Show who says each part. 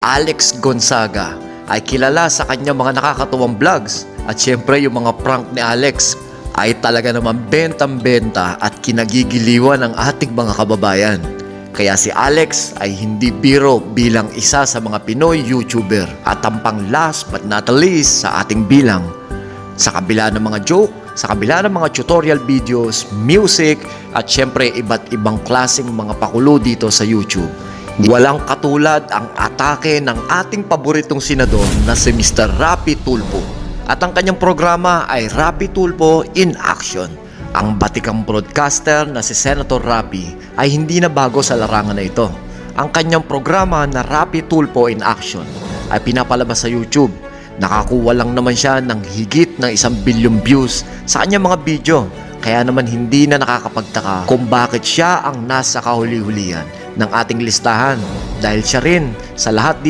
Speaker 1: Alex Gonzaga ay kilala sa kanyang mga nakakatuwang vlogs at syempre yung mga prank ni Alex ay talaga naman bentang-benta at kinagigiliwan ng ating mga kababayan. Kaya si Alex ay hindi biro bilang isa sa mga Pinoy YouTuber at ang pang last but not least sa ating bilang. Sa kabila ng mga joke, sa kabila ng mga tutorial videos, music at syempre iba't ibang klaseng mga pakulo dito sa YouTube, walang katulad ang atake ng ating paboritong senador na si Mr. Rapi Tulfo. At ang kanyang programa ay Rapi Tulfo in Action. Ang batikang broadcaster na si Senator Rapi ay hindi na bago sa larangan na ito. Ang kanyang programa na Rapi Tulfo in Action ay pinapalabas sa YouTube. Nakakuha lang naman siya ng higit ng 1 bilyong views sa kanyang mga video. Kaya naman hindi na nakakapagtaka kung bakit siya ang nasa kahuli-hulihan ng ating listahan. Dahil siya rin sa lahat dito